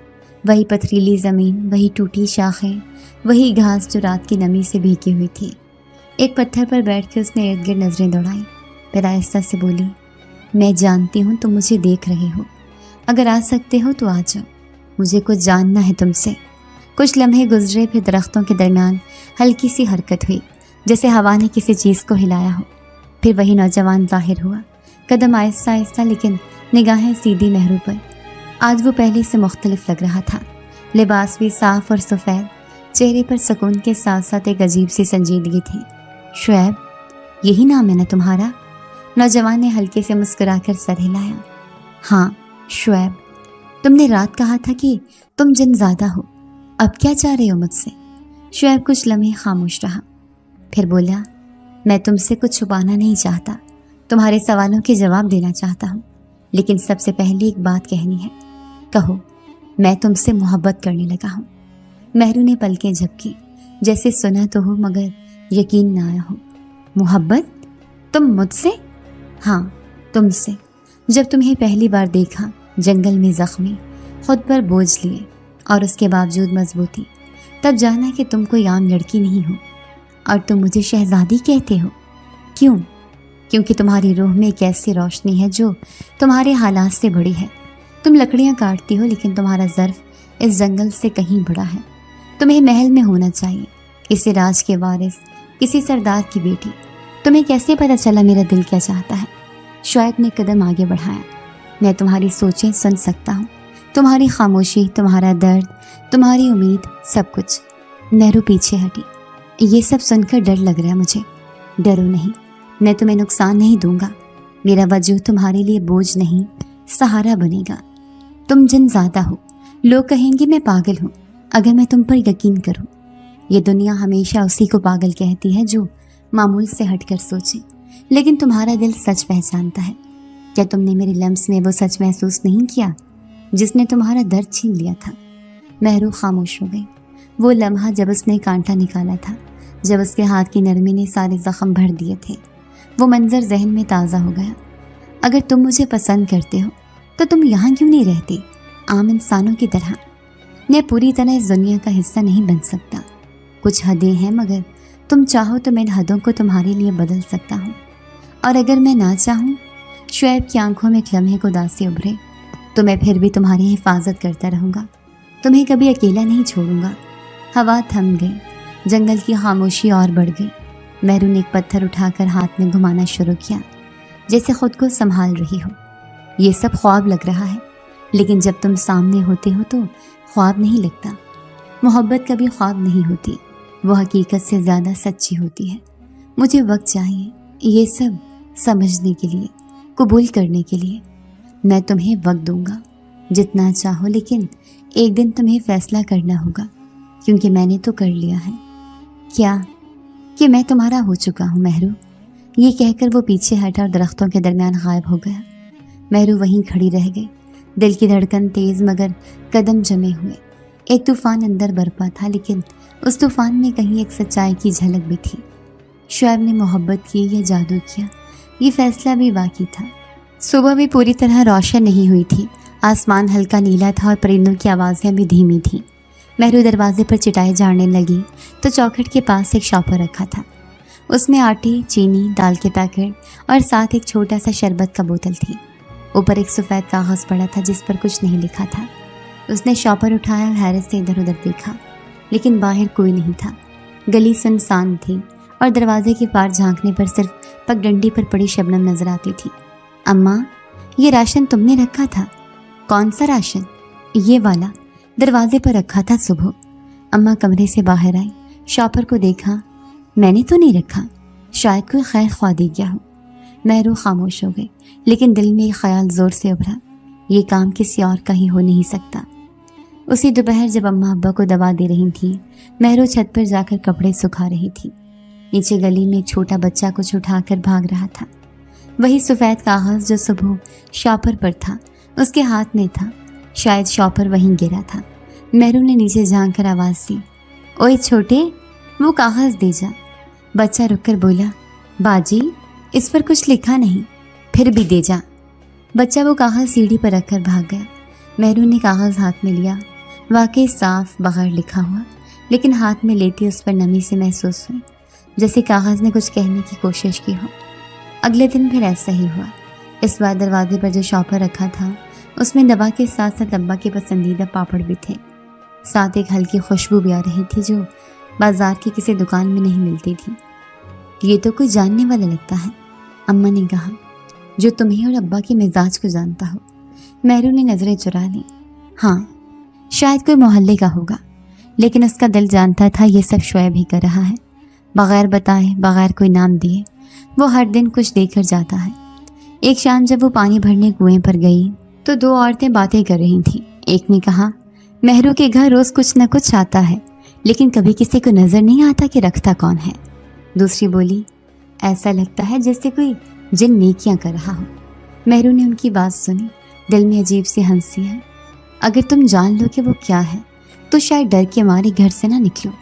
وہی پتھریلی زمین، وہی ٹوٹی شاخیں، وہی گھاس جو رات کی نمی سے بھیگی ہوئی تھی۔ ایک پتھر پر بیٹھ کے اس نے ارد گرد نظریں دوڑائیں، پھر آہستہ سے بولی، میں جانتی ہوں تم مجھے دیکھ رہے ہو، اگر آ سکتے ہو تو آ جاؤ، مجھے کچھ جاننا ہے تم سے۔ کچھ لمحے گزرے، پھر درختوں کے درمیان ہلکی سی حرکت ہوئی، جیسے ہوا نے کسی چیز کو ہلایا ہو۔ پھر وہی نوجوان ظاہر ہوا، قدم آہستہ آہستہ لیکن نگاہیں سیدھی مہرو پر۔ آج وہ پہلے سے مختلف لگ رہا تھا، لباس بھی صاف اور سفید، چہرے پر سکون کے ساتھ ساتھ ایک عجیب سی سنجیدگی تھی۔ شعیب، یہی نام ہے نا تمہارا؟ نوجوان نے ہلکے سے مسکرا کر سر ہلایا۔ ہاں شعیب، تم نے رات کہا تھا کہ تم جن زادہ ہو، اب کیا چاہ رہے ہو مجھ سے؟ شعیب کچھ لمحے خاموش رہا، پھر بولا، میں تم سے کچھ چھپانا نہیں چاہتا، تمہارے سوالوں کے جواب دینا چاہتا ہوں، لیکن سب سے پہلے ایک بات کہنی ہے۔ کہو۔ میں تم سے محبت کرنے لگا ہوں۔ مہرو نے پلکیں جھپکی، جیسے سنا تو ہو مگر یقین نہ آیا ہو۔ محبت؟ تم مجھ سے؟ ہاں، تم سے۔ جب تمہیں پہلی بار دیکھا، جنگل میں زخمی، خود پر بوجھ لیے اور اس کے باوجود مضبوطی، تب جانا کہ تم کوئی عام لڑکی نہیں ہو، اور تم مجھے شہزادی کہتے ہو۔ کیوں؟ کیونکہ تمہاری روح میں ایک ایسی روشنی ہے جو تمہارے حالات سے بڑی ہے۔ تم لکڑیاں کاٹتی ہو لیکن تمہارا ظرف اس جنگل سے کہیں بڑا ہے۔ تمہیں محل میں ہونا چاہیے، کسی راج کے وارث، کسی سردار کی بیٹی۔ تمہیں کیسے پتہ چلا میرا دل کیا چاہتا ہے؟ شعیب نے قدم آگے بڑھایا۔ میں تمہاری سوچیں سن سکتا ہوں، تمہاری خاموشی، تمہارا درد، تمہاری امید، سب کچھ۔ مہرو پیچھے ہٹی۔ یہ سب سن کر ڈر لگ رہا ہے مجھے۔ ڈرو نہیں، میں تمہیں نقصان نہیں دوں گا، میرا وجود تمہارے لیے بوجھ نہیں، سہارا بنے گا۔ تم جن زادہ ہو، لوگ کہیں گے میں پاگل ہوں اگر میں تم پر یقین کروں۔ یہ دنیا ہمیشہ اسی کو پاگل کہتی ہے جو معمول سے ہٹ کر سوچے، لیکن تمہارا دل سچ پہچانتا ہے۔ کیا تم نے میرے لمس میں وہ سچ محسوس نہیں کیا جس نے تمہارا درد چھین لیا تھا؟ مہرو خاموش ہو گئی۔ وہ لمحہ جب اس نے کانٹا نکالا تھا، جب اس کے ہاتھ کی نرمی نے سارے زخم بھر دیے تھے، وہ منظر ذہن میں تازہ ہو گیا۔ اگر تم مجھے پسند کرتے ہو تو تم یہاں کیوں نہیں رہتے عام انسانوں کی طرح؟ میں پوری طرح اس دنیا کا حصہ نہیں بن سکتا، کچھ حدیں ہیں، مگر تم چاہو تو میں ان حدوں کو تمہارے لیے بدل سکتا ہوں، اور اگر میں نہ چاہوں، شعیب کی آنکھوں میں ایک لمحے کو اداسی ابھرے، تو میں پھر بھی تمہاری حفاظت کرتا رہوں گا، تمہیں کبھی اکیلا نہیں چھوڑوں گا۔ ہوا تھم گئی، جنگل کی خاموشی اور بڑھ گئی۔ مہرو نے ایک پتھر اٹھا کر ہاتھ میں گھمانا شروع کیا، جیسے خود کو سنبھال رہی ہو۔ یہ سب خواب لگ رہا ہے، لیکن جب تم سامنے ہوتے ہو تو خواب نہیں لگتا۔ محبت کبھی خواب نہیں ہوتی، وہ حقیقت سے زیادہ سچی ہوتی ہے۔ مجھے وقت چاہیے یہ سب سمجھنے کے لیے، قبول کرنے کے لیے۔ میں تمہیں وقت دوں گا جتنا چاہو، لیکن ایک دن تمہیں فیصلہ کرنا ہوگا، کیونکہ میں نے تو کر لیا ہے۔ کیا؟ کہ میں تمہارا ہو چکا ہوں مہرو۔ یہ کہہ کر وہ پیچھے ہٹا اور درختوں کے درمیان غائب ہو گیا۔ مہرو وہیں کھڑی رہ گئی، دل کی دھڑکن تیز مگر قدم جمے ہوئے۔ ایک طوفان اندر برپا تھا، لیکن اس طوفان میں کہیں ایک سچائی کی جھلک بھی تھی۔ شعیب نے محبت کی یا جادو کیا، یہ فیصلہ بھی باقی تھا۔ صبح بھی پوری طرح روشن نہیں ہوئی تھی، آسمان ہلکا نیلا تھا اور پرندوں کی آوازیں بھی دھیمی تھیں۔ مہرو دروازے پر چٹائی جھاڑنے لگی تو چوکھٹ کے پاس ایک شاپر رکھا تھا۔ اس میں آٹے، چینی، دال کے پیکٹ اور ساتھ ایک چھوٹا سا شربت کا بوتل تھی۔ اوپر ایک سفید کاغذ پڑا تھا جس پر کچھ نہیں لکھا تھا۔ اس نے شاپر اٹھایا اور حیرت سے ادھر ادھر دیکھا، لیکن باہر کوئی نہیں تھا۔ گلی سنسان تھی اور دروازے کے پار جھانکنے پر صرف پگڈنڈی پر پڑی شبنم نظر آتی تھی۔ اماں، یہ راشن تم نے رکھا تھا؟ کون سا راشن؟ یہ والا، دروازے پر رکھا تھا صبح۔ اماں کمرے سے باہر آئی، شاپر کو دیکھا۔ میں نے تو نہیں رکھا، شاید کوئی خیر خواہ دے گیا ہو۔ مہرو خاموش ہو گئی، لیکن دل میں ایک خیال زور سے ابھرا، یہ کام کسی اور کا ہی ہو نہیں سکتا۔ اسی دوپہر جب اماں ابا کو دوا دے رہی تھی، مہرو چھت پر جا کر کپڑے سکھا رہی تھی۔ نیچے گلی میں ایک چھوٹا بچہ کچھ اٹھا کر بھاگ رہا تھا۔ وہی سفید کاغذ جو صبح شاپر پر تھا اس کے ہاتھ میں تھا، شاید شاپر وہیں گرا تھا۔ مہرو نے نیچے جھانک کر آواز دی، اوئے چھوٹے، وہ کاغذ دے جا۔ بچہ رک کر بولا، باجی اس پر کچھ لکھا نہیں، پھر بھی دے جا۔ بچہ وہ کاغذ سیڑھی پر رکھ کر بھاگ گیا۔ مہرو نے کاغذ ہاتھ میں لیا، واقعی صاف، بغیر لکھا ہوا، لیکن ہاتھ میں لیتی اس پر نمی سے محسوس ہوئی، جیسے کاغذ نے کچھ کہنے کی کوشش کی ہو۔ اگلے دن پھر ایسا ہی ہوا۔ اس بار دروازے پر جو شاپر رکھا تھا اس میں دوا کے ساتھ ساتھ ابا کے پسندیدہ پاپڑ بھی تھے، ساتھ ایک ہلکی خوشبو بھی آ رہی تھی جو بازار کی کسی دکان میں نہیں ملتی تھی۔ یہ تو کوئی جاننے والا لگتا ہے، اماں نے کہا، جو تمہیں اور ابا کے مزاج کو جانتا ہو۔ مہرو نے نظریں چرا لیں۔ ہاں، شاید کوئی محلے کا ہوگا، لیکن اس کا دل جانتا تھا یہ سب شعیب ہی کر رہا ہے، بغیر بتائے، بغیر کوئی نام دیے۔ وہ ہر دن کچھ دے کر جاتا ہے۔ ایک شام جب وہ پانی بھرنے کنویں پر گئی تو دو عورتیں باتیں کر رہی تھیں۔ ایک نے کہا، مہرو کے گھر روز کچھ نہ کچھ آتا ہے، لیکن کبھی کسی کو نظر نہیں آتا کہ رکھتا کون ہے۔ دوسری بولی، ایسا لگتا ہے جیسے کوئی جن نیکیاں کر رہا ہو۔ مہرو نے ان کی بات سنی، دل میں عجیب سی ہنسی ہے۔ اگر تم جان لو کہ وہ کیا ہے تو شاید ڈر کے مارے گھر سے نہ نکلو۔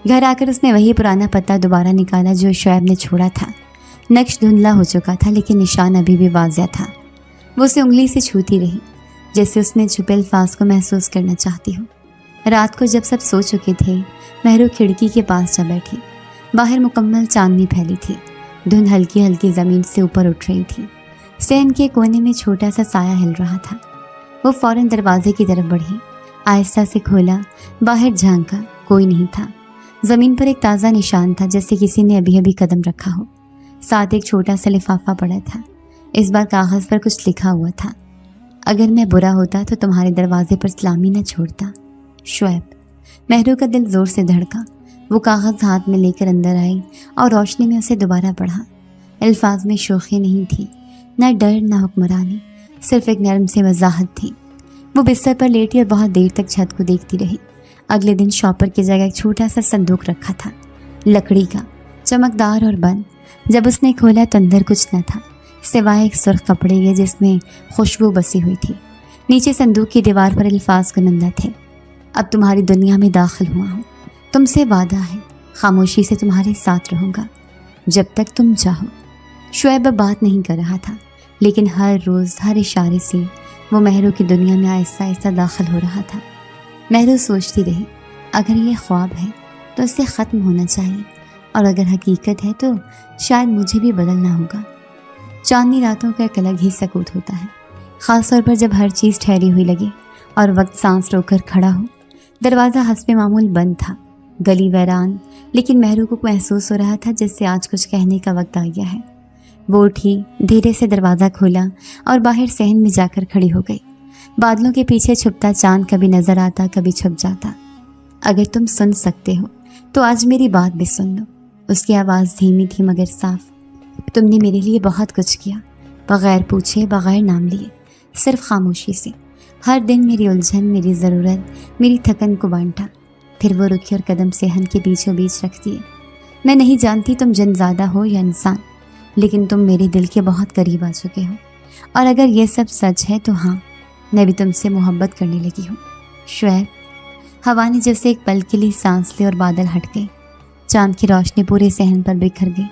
گھر آ کر اس نے وہی پرانا پتہ دوبارہ نکالا جو شعیب نے چھوڑا تھا۔ نقش دھندلا ہو چکا تھا، لیکن نشان ابھی بھی واضح تھا۔ وہ اسے انگلی سے چھوتی رہی، جیسے اس میں چھپے الفاظ کو محسوس کرنا چاہتی ہو۔ رات کو جب سب سو چکے تھے، مہرو کھڑکی کے پاس جا بیٹھی۔ باہر مکمل چاندنی پھیلی تھی، دھند ہلکی ہلکی زمین سے اوپر اٹھ رہی تھی۔ صحن کے کونے میں چھوٹا سا سایہ ہل رہا تھا۔ وہ فوراً دروازے کی طرف بڑھی، آہستہ سے کھولا، باہر جھانکا، کوئی نہیں تھا۔ زمین پر ایک تازہ نشان تھا، جیسے کسی نے ابھی ابھی قدم رکھا ہو۔ ساتھ ایک چھوٹا سا لفافہ پڑا تھا، اس بار کاغذ پر کچھ لکھا ہوا تھا، اگر میں برا ہوتا تو تمہارے دروازے پر سلامی نہ چھوڑتا، شعیب۔ مہرو کا دل زور سے دھڑکا۔ وہ کاغذ ہاتھ میں لے کر اندر آئی اور روشنی میں اسے دوبارہ پڑھا۔ الفاظ میں شوخی نہیں تھی، نہ ڈر نہ حکمرانی، صرف ایک نرم سی وضاحت تھی۔ وہ بستر پر لیٹی اور بہت دیر تک چھت کو دیکھتی رہی۔ اگلے دن شاپر کی جگہ ایک چھوٹا سا صندوق رکھا تھا، لکڑی کا، چمکدار اور بند۔ جب اس نے کھولا تو اندر کچھ نہ تھا سوائے ایک سرخ کپڑے کے جس میں خوشبو بسی ہوئی تھی۔ نیچے صندوق کی دیوار پر الفاظ گنندہ تھے، اب تمہاری دنیا میں داخل ہوا ہوں، تم سے وعدہ ہے خاموشی سے تمہارے ساتھ رہوں گا جب تک تم چاہو۔ شعیب اب بات نہیں کر رہا تھا، لیکن ہر روز ہر اشارے سے وہ مہرو کی دنیا میں آہستہ آہستہ داخل ہو رہا تھا۔ مہرو سوچتی رہی، اگر یہ خواب ہے تو اسے ختم ہونا چاہیے، اور اگر حقیقت ہے تو شاید مجھے بھی بدلنا ہوگا۔ چاندنی راتوں کا ایک الگ ہی سکوت ہوتا ہے، خاص طور پر جب ہر چیز ٹھہری ہوئی لگے اور وقت سانس روک کر کھڑا ہو۔ دروازہ حسب معمول بند تھا، گلی ویران، لیکن مہرو کو محسوس ہو رہا تھا جس سے آج کچھ کہنے کا وقت آ گیا ہے۔ وہ اٹھی، دھیرے سے دروازہ کھولا اور باہر صحن میں جا کر کھڑی ہو گئی۔ بادلوں کے پیچھے چھپتا چاند کبھی نظر آتا، کبھی چھپ جاتا۔ اگر تم سن سکتے ہو تو آج میری بات بھی سن لو۔ اس کی آواز دھیمی تھی مگر صاف۔ تم نے میرے لیے بہت کچھ کیا، بغیر پوچھے، بغیر نام لیے، صرف خاموشی سے۔ ہر دن میری الجھن، میری ضرورت، میری تھکن کو بانٹا، پھر وہ رکی اور قدم صحن کے بیچوں بیچ رکھ دیے۔ میں نہیں جانتی تم جن زادہ ہو یا انسان، لیکن تم میرے دل کے بہت قریب آ چکے ہو، اور اگر یہ سب سچ ہے تو ہاں، میں بھی تم سے محبت کرنے لگی ہوں، شعیب۔ ہوا نے جیسے ایک پل کے لیے سانس لی اور بادل ہٹ گئے۔ چاند کی روشنی پورے صحن پر بکھر گئی،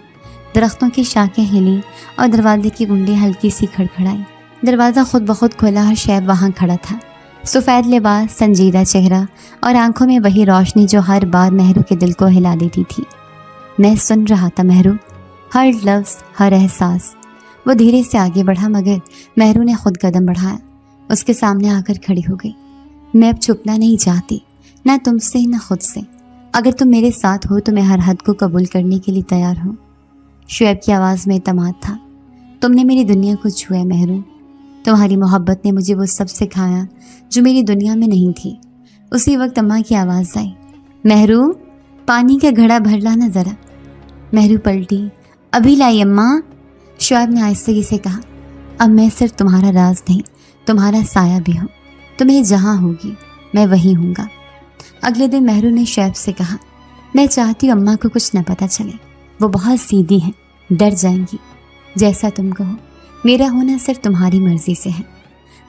درختوں کی شاخیں ہلی اور دروازے کی گنڈی ہلکی سی کھڑکھڑائی۔ دروازہ خود بخود کھلا اور شعیب وہاں کھڑا تھا، سفید لباس، سنجیدہ چہرہ اور آنکھوں میں وہی روشنی جو ہر بار مہرو کے دل کو ہلا دیتی تھی۔ میں سن رہا تھا مہرو، ہر لفظ، ہر احساس۔ وہ دھیرے سے آگے بڑھا مگر مہرو نے خود قدم بڑھایا، اس کے سامنے آ کر کھڑی ہو گئی۔ میں اب چھپنا نہیں چاہتی، نہ تم سے نہ خود سے۔ اگر تم میرے ساتھ ہو تو میں ہر حد کو قبول کرنے کے لیے تیار ہوں۔ شعیب کی آواز میں اعتماد تھا۔ تم نے میری دنیا کو چھویا مہرو، تمہاری محبت نے مجھے وہ سب سکھایا جو میری دنیا میں نہیں تھی۔ اسی وقت اماں کی آواز آئی، مہرو پانی کا گھڑا بھر لانا ذرا۔ مہرو پلٹی، ابھی لائی اماں۔ شعیب نے آہستگی سے کہا، اب میں صرف تمہارا راز نہیں، تمہارا سایہ بھی ہوں۔ تمہیں جہاں ہوگی میں وہیں ہوں گا۔ اگلے دن مہرو نے شعیب سے کہا، میں چاہتی ہوں اماں کو کچھ نہ پتہ چلے، وہ بہت سیدھی ہیں، ڈر جائیں گی۔ جیسا تم کہو، میرا ہونا صرف تمہاری مرضی سے ہے۔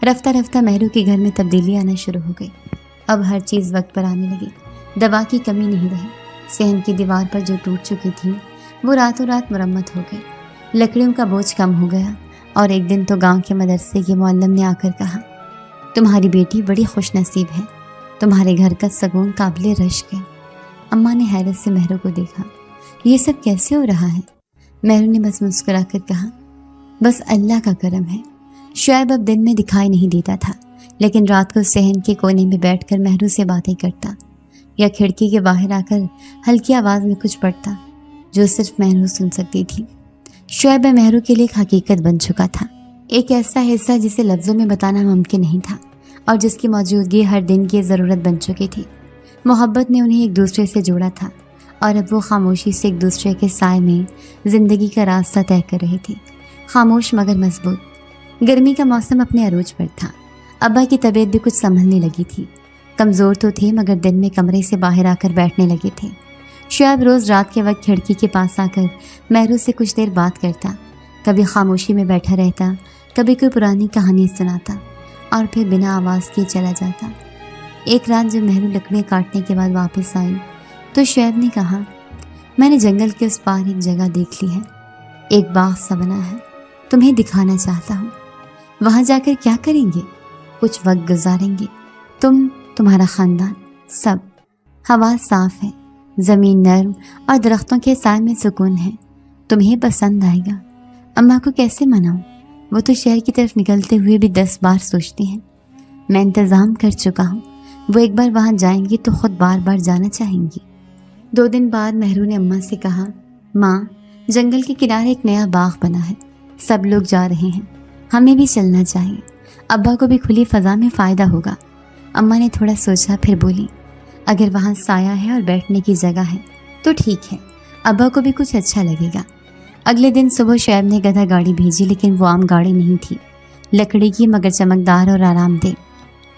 رفتہ رفتہ مہرو کے گھر میں تبدیلی آنا شروع ہو گئی۔ اب ہر چیز وقت پر آنے لگی، دوا کی کمی نہیں رہی۔ صحن کی دیوار پر جو ٹوٹ چکی تھی وہ راتوں رات مرمت ہو گئی۔ لکڑیوں کا بوجھ کم ہو گیا، اور ایک دن تو گاؤں کے مدرسے کے معلم نے آ کر کہا، تمہاری بیٹی بڑی خوش نصیب ہے، تمہارے گھر کا سکون قابل رشک ہے۔ اماں نے حیرت سے مہرو کو دیکھا، یہ سب کیسے ہو رہا ہے؟ مہرو نے بس مسکرا کر کہا، بس اللہ کا کرم ہے۔ شعیب اب دن میں دکھائی نہیں دیتا تھا، لیکن رات کو صحن کے کونے میں بیٹھ کر مہرو سے باتیں کرتا، یا کھڑکی کے باہر آ کر ہلکی آواز میں کچھ پڑھتا جو صرف مہرو سن سکتی تھی۔ شعیب مہرو کے لیے ایک حقیقت بن چکا تھا، ایک ایسا حصہ جسے لفظوں میں بتانا ممکن نہیں تھا، اور جس کی موجودگی ہر دن کی ضرورت بن چکی تھی۔ محبت نے انہیں ایک دوسرے سے جوڑا تھا، اور اب وہ خاموشی سے ایک دوسرے کے سائے میں زندگی کا راستہ طے کر رہی تھی، خاموش مگر مضبوط۔ گرمی کا موسم اپنے عروج پر تھا، ابا کی طبیعت بھی کچھ سنبھلنے لگی تھی۔ کمزور تو تھے مگر دن میں کمرے سے باہر آ کر بیٹھنے لگے تھے۔ شعیب روز رات کے وقت کھڑکی کے پاس آ کر مہرو سے کچھ دیر بات کرتا، کبھی خاموشی میں بیٹھا رہتا، کبھی کوئی پرانی کہانی سناتا، اور پھر بنا آواز کیے چلا جاتا۔ ایک رات جب مہرو لکڑیاں کاٹنے کے بعد واپس آئی تو شعیب نے کہا، میں نے جنگل کے اس پار ایک جگہ دیکھ لی ہے، ایک باغ سا بنا ہے، تمہیں دکھانا چاہتا ہوں۔ وہاں جا کر کیا کریں گے؟ کچھ وقت گزاریں گے، تمہارا خاندان، سب۔ ہوا صاف ہے، زمین نرم، اور درختوں کے سائے میں سکون ہے، تمہیں پسند آئے گا۔ اماں کو کیسے مناؤں؟ وہ تو شہر کی طرف نکلتے ہوئے بھی 10 بار سوچتی ہیں۔ میں انتظام کر چکا ہوں، وہ ایک بار وہاں جائیں گی تو خود بار بار جانا چاہیں گی۔ 2 دن بعد مہرو نے اماں سے کہا، ماں، جنگل کے کنارے ایک نیا باغ بنا ہے، سب لوگ جا رہے ہیں، ہمیں بھی چلنا چاہیے، ابا کو بھی کھلی فضا میں فائدہ ہوگا۔ اماں نے تھوڑا سوچا، پھر بولی، اگر وہاں سایہ ہے اور بیٹھنے کی جگہ ہے تو ٹھیک ہے، ابا کو بھی کچھ اچھا لگے گا۔ اگلے دن صبح شعیب نے گدھا گاڑی بھیجی، لیکن وہ عام گاڑی نہیں تھی، لکڑی کی مگر چمکدار اور آرام دہ،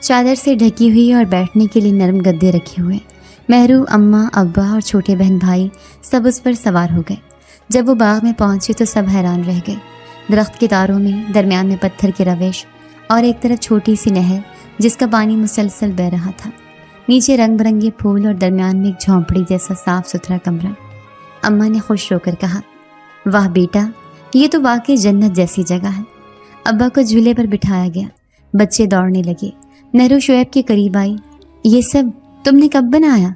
چادر سے ڈھکی ہوئی اور بیٹھنے کے لیے نرم گدے رکھے ہوئے۔ مہرو، اماں، ابا اور چھوٹے بہن بھائی سب اس پر سوار ہو گئے۔ جب وہ باغ میں پہنچے تو سب حیران رہ گئے۔ درخت کے تاروں میں، درمیان میں پتھر کے روش، اور ایک طرف چھوٹی سی نہر جس کا پانی مسلسل بہہ رہا تھا، نیچے رنگ برنگے پھول اور درمیان میں ایک جھونپڑی جیسا صاف ستھرا کمرہ۔ اماں نے خوش ہو کر کہا، واہ بیٹا، یہ تو واقعی جنت جیسی جگہ ہے۔ ابا کو جھولے پر بٹھایا گیا، بچے دوڑنے لگے۔ مہرو شعیب کے قریب آئی، یہ سب تم نے کب بنایا؟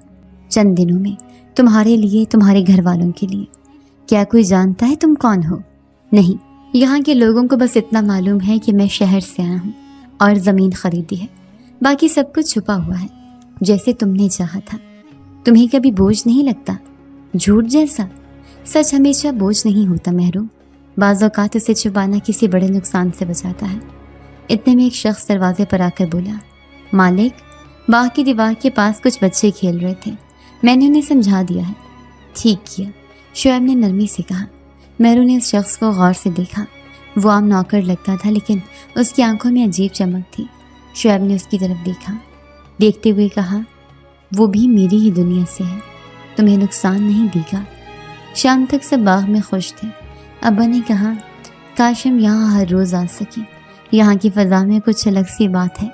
چند دنوں میں، تمہارے لیے، تمہارے گھر والوں کے لیے۔ کیا کوئی جانتا ہے تم کون ہو؟ نہیں، یہاں کے لوگوں کو بس اتنا معلوم ہے کہ میں شہر سے آیا ہوں اور زمین خریدی ہے، باقی سب کچھ چھپا ہوا ہے، جیسے تم نے چاہا تھا۔ تمہیں کبھی بوجھ نہیں لگتا؟ جھوٹ جیسا؟ سچ ہمیشہ بوجھ نہیں ہوتا مہرو، بعض اوقات اسے چھپانا کسی بڑے نقصان سے بچاتا ہے۔ اتنے میں ایک شخص دروازے پر آ کر بولا، مالک، باغ کی دیوار کے پاس کچھ بچے کھیل رہے تھے، میں نے انہیں سمجھا دیا ہے۔ ٹھیک کیا، شعیب نے نرمی سے کہا۔ مہرو نے اس شخص کو غور سے دیکھا، وہ عام نوکر لگتا تھا لیکن اس کی آنکھوں میں عجیب چمک تھی۔ شعیب نے اس کی طرف دیکھا، دیکھتے ہوئے کہا، وہ بھی میری ہی دنیا سے ہے، تمہیں نقصان نہیں دے گا۔ شام تک سب باغ میں خوش تھے۔ ابا نے کہا، کاش ہم یہاں ہر روز آ سکیں، یہاں کی فضا میں کچھ الگ سی بات ہے۔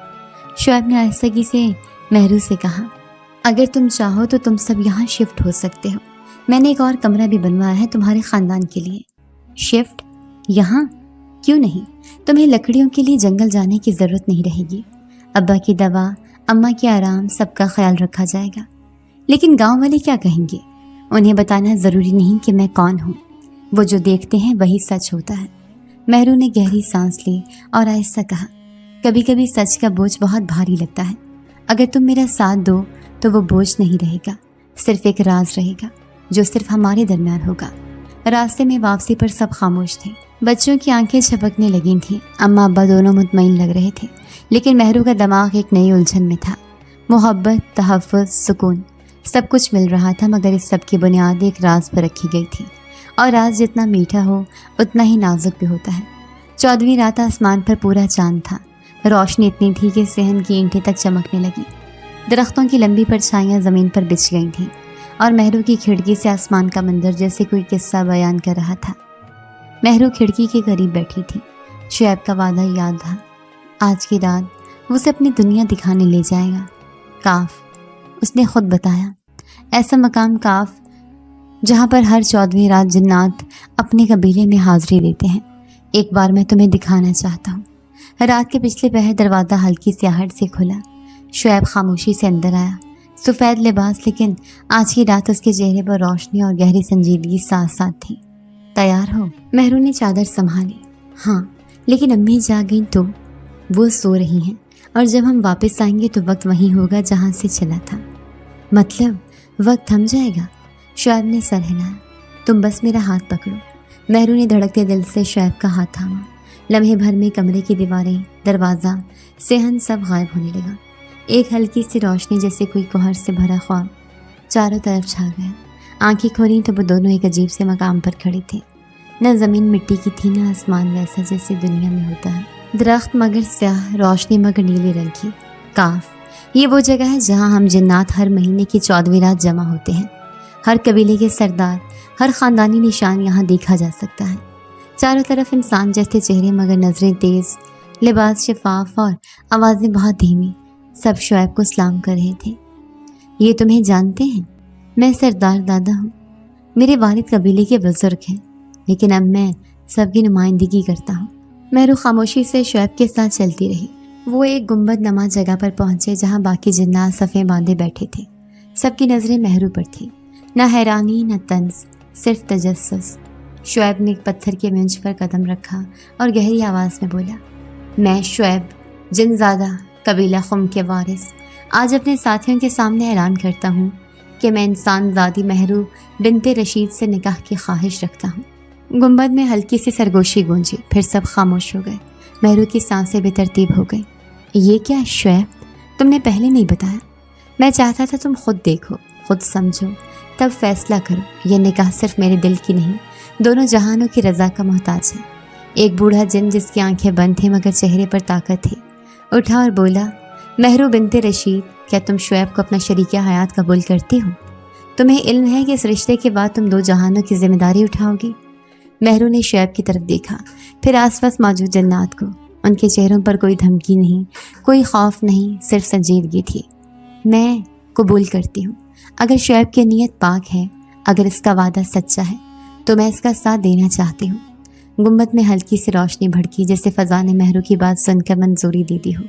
شعیب نے آہستگی سے مہرو سے کہا، اگر تم چاہو تو تم سب یہاں شفٹ ہو سکتے ہو، میں نے ایک اور کمرہ بھی بنوایا ہے تمہارے خاندان کے لیے۔ شفٹ؟ یہاں؟ کیوں نہیں، تمہیں لکڑیوں کے لیے جنگل جانے کی ضرورت نہیں رہے گی۔ ابا کی دوا، اماں کی آرام، سب کا خیال رکھا جائے گا۔ لیکن گاؤں والے کیا کہیں گے؟ انہیں بتانا ضروری نہیں کہ میں کون ہوں، وہ جو دیکھتے ہیں وہی سچ ہوتا ہے۔ مہرو نے گہری سانس لی اور آہستہ کہا، کبھی کبھی سچ کا بوجھ بہت بھاری لگتا ہے۔ اگر تم میرا ساتھ دو تو وہ بوجھ نہیں رہے گا، صرف ایک راز رہے گا جو صرف ہمارے درمیان ہوگا۔ راستے میں واپسی پر سب خاموش تھے۔ بچوں کی آنکھیں چھپکنے لگی تھیں۔ اماں ابا دونوں مطمئن لگ رہے تھے، لیکن مہرو کا دماغ ایک نئی الجھن میں تھا۔ محبت، تحفظ، سکون، سب کچھ مل رہا تھا، مگر اس سب کی بنیاد ایک راز پر رکھی گئی تھی، اور راز جتنا میٹھا ہو اتنا ہی نازک بھی ہوتا ہے۔ 14ویں رات آسمان پر پورا چاند تھا۔ روشنی اتنی تھی کہ صحن کی اینٹیں تک چمکنے لگی۔ درختوں کی لمبی پرچھائیاں زمین پر بچھ گئی تھیں، اور مہرو کی کھڑکی سے آسمان کا منظر جیسے کوئی قصہ بیان کر رہا تھا۔ مہرو کھڑکی کے قریب بیٹھی تھی۔ شعیب کا وعدہ یاد تھا، آج کی رات وہ اسے اپنی دنیا دکھانے لے جائے گا۔ کاف، اس نے خود بتایا، ایسا مقام کاف جہاں پر ہر 14ویں رات جنات اپنے قبیلے میں حاضری دیتے ہیں۔ ایک بار میں تمہیں دکھانا چاہتا ہوں۔ رات کے پچھلے پہر دروازہ ہلکی سی آہٹ سے کھلا۔ شعیب خاموشی سے اندر آیا، سفید لباس، لیکن آج کی رات اس کے چہرے پر روشنی اور گہری سنجیدگی ساتھ ساتھ تھی۔ تیار ہو؟ مہرو نے چادر سنبھالی۔ ہاں، لیکن امی جا گئیں تو؟ وہ سو رہی ہیں، اور جب ہم واپس آئیں گے تو وقت وہیں ہوگا جہاں سے چلا تھا۔ مطلب وقت تھم جائے گا؟ شعیب نے سر ہلایا۔ تم بس میرا ہاتھ پکڑو۔ مہرو نے دھڑکتے دل سے شعیب کا ہاتھ تھاما۔ لمحے بھر میں کمرے کی دیواریں، دروازہ، صحن سب غائب ہونے لگا۔ ایک ہلکی سی روشنی جیسے کوئی کوہر سے بھرا خواب چاروں طرف چھا گیا۔ آنکھیں کھولیں تو وہ دونوں ایک عجیب سے مقام پر کھڑے تھے۔ نہ زمین مٹی کی تھی، نہ آسمان ویسا جیسے دنیا میں ہوتا ہے۔ درخت مگر سیاہ، روشنی مگر نیلے رنگ کی۔ کاف، یہ وہ جگہ ہے جہاں ہم جنات ہر مہینے کی 14ویں رات جمع ہوتے ہیں۔ ہر قبیلے کے سردار، ہر خاندانی نشان یہاں دیکھا جا سکتا ہے۔ چاروں طرف انسان جیسے چہرے، مگر نظریں تیز، لباس شفاف اور آوازیں بہت دھیمی۔ سب شعیب کو سلام کر رہے تھے۔ یہ تمہیں جانتے ہیں؟ میں سردار دادا ہوں۔ میرے والد قبیلے کے بزرگ ہیں، لیکن اب میں سب کی نمائندگی کرتا ہوں۔ مہرو خاموشی سے شعیب کے ساتھ چلتی رہی۔ وہ ایک گنبد نما جگہ پر پہنچے جہاں باقی جنات صفیں باندھے بیٹھے تھے۔ سب کی نظریں مہرو پر تھیں، نہ حیرانی نہ طنز، صرف تجسس۔ شعیب نے ایک پتھر کے منچ پر قدم رکھا اور گہری آواز میں بولا، میں شعیب، جن زادہ، قبیلہ خم کے وارث، آج اپنے ساتھیوں کے سامنے اعلان کرتا ہوں کہ میں انسان زادی مہرو بنت رشید سے نکاح کی خواہش رکھتا ہوں۔ گنبد میں ہلکی سی سرگوشی گونجی، پھر سب خاموش ہو گئے۔ مہرو کی سانسیں بے ترتیب ہو گئیں۔ یہ کیا شعیب، تم نے پہلے نہیں بتایا؟ میں چاہتا تھا تم خود دیکھو، خود سمجھو، تب فیصلہ کرو۔ یہ نکاح صرف میرے دل کی نہیں، دونوں جہانوں کی رضا کا محتاج ہے۔ ایک بوڑھا جن جس کی آنکھیں بند تھیں مگر چہرے پر طاقت تھی، اٹھا اور بولا، مہرو بنت رشید، کیا تم شعیب کو اپنا شریک حیات قبول کرتی ہو؟ تمہیں علم ہے کہ اس رشتے کے بعد تم دو جہانوں کی ذمہ داری اٹھاؤ گی؟ مہرو نے شعیب کی طرف دیکھا، پھر آس پاس موجود جنات کو۔ ان کے چہروں پر کوئی دھمکی نہیں، کوئی خوف نہیں، صرف سنجیدگی تھی۔ میں قبول کرتی ہوں۔ اگر شعیب کی نیت پاک ہے، اگر اس کا وعدہ سچا ہے، تو میں اس کا ساتھ دینا چاہتی ہوں۔ گنبد میں ہلکی سی روشنی بھڑکی، جیسے فضا نے مہرو کی بات سن کر منظوری دے دی ہو۔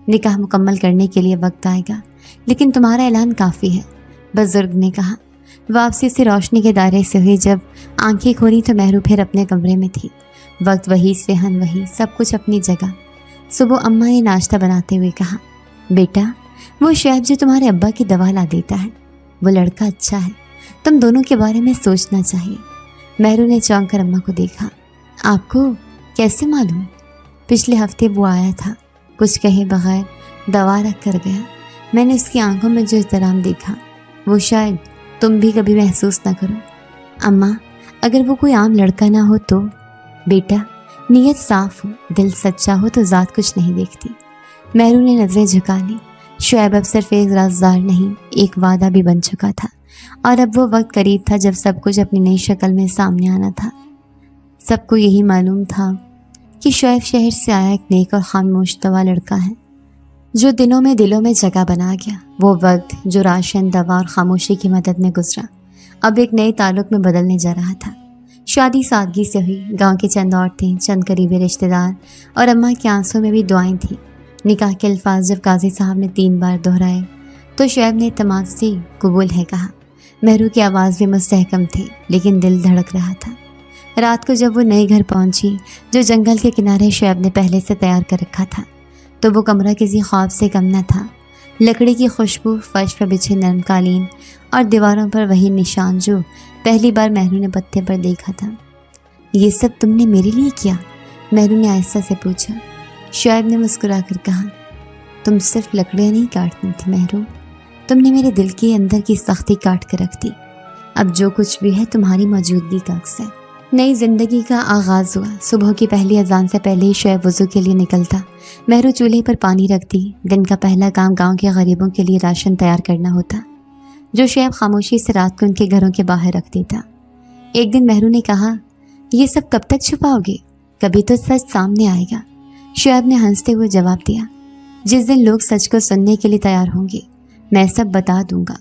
نکاح مکمل کرنے کے لیے وقت آئے گا، لیکن تمہارا اعلان کافی ہے، بزرگ نے کہا۔ واپسی سے روشنی کے دائرے سے ہوئی جب آنکھیں کھولی تو مہرو پھر اپنے کمرے میں تھی۔ وقت وہی، صحن وہی، سب کچھ اپنی جگہ۔ صبح اماں نے ناشتہ بناتے ہوئے کہا، بیٹا، وہ شعیب جو تمہارے ابا کی دوا لا دیتا ہے، وہ لڑکا اچھا ہے، تم دونوں کے بارے میں سوچنا چاہیے۔ مہرو نے چونک کر اماں کو دیکھا۔ آپ کو کیسے معلوم؟ پچھلے ہفتے وہ آیا تھا، کچھ کہے بغیر دوا رکھ کر گیا۔ میں نے اس کی آنکھوں میں جو احترام دیکھا، وہ شاید تم بھی کبھی محسوس نہ کرو۔ اماں، اگر وہ کوئی عام لڑکا نہ ہو تو؟ بیٹا، نیت صاف ہو، دل سچا ہو تو ذات کچھ نہیں دیکھتی۔ مہرو نے نظریں جھکا لی۔ شعیب اب صرف ایک رازدار نہیں، ایک وعدہ بھی بن چکا تھا، اور اب وہ وقت قریب تھا جب سب کچھ اپنی نئی شکل میں سامنے آنا تھا۔ سب کو یہی معلوم تھا کہ شعیب شہر سے آیا ایک نیک اور خاموش دوا لڑکا ہے، جو دلوں میں جگہ بنا گیا۔ وہ وقت جو راشن، دوا اور خاموشی کی مدد میں گزرا، اب ایک نئے تعلق میں بدلنے جا رہا تھا۔ شادی سادگی سے ہوئی، گاؤں کے چند عورتیں، چند قریبی رشتہ دار اور اماں کے آنسوں میں بھی دعائیں تھیں۔ نکاح کے الفاظ جب قاضی صاحب نے 3 بار دہرائے تو شعیب نے اعتماد سے قبول ہے کہا۔ مہرو کی آواز بھی مستحکم تھی لیکن دل دھڑک رہا تھا۔ رات کو جب وہ نئے گھر پہنچی جو جنگل کے کنارے شعیب نے پہلے سے تیار کر رکھا تھا تو وہ کمرہ کسی خواب سے کم نہ تھا۔ لکڑی کی خوشبو، فرش پر بچھے نرم قالین اور دیواروں پر وہی نشان جو پہلی بار مہرو نے پتے پر دیکھا تھا۔ یہ سب تم نے میرے لیے کیا؟ مہرو نے آہستہ سے پوچھا۔ شعیب نے مسکرا کر کہا، تم صرف لکڑیاں نہیں کاٹتی تھی مہرو، تم نے میرے دل کے اندر کی سختی کاٹ کر رکھ دی۔ اب جو کچھ بھی ہے تمہاری موجودگی کا عکس ہے۔ نئی زندگی کا آغاز ہوا۔ صبح کی پہلی اذان سے پہلے ہی شعیب وضو کے لیے نکلتا۔ مہرو چولہے پر پانی رکھتی۔ دن کا پہلا کام گاؤں کے غریبوں کے لیے راشن تیار کرنا ہوتا جو شعیب خاموشی سے رات کو ان کے گھروں کے باہر رکھ دیتا۔ ایک دن مہرو نے کہا، یہ سب کب تک چھپاؤ گے؟ کبھی تو سچ سامنے آئے گا۔ شعیب نے ہنستے ہوئے جواب دیا، جس دن لوگ سچ کو سننے کے لیے تیار ہوں گے میں سب بتا دوں گا،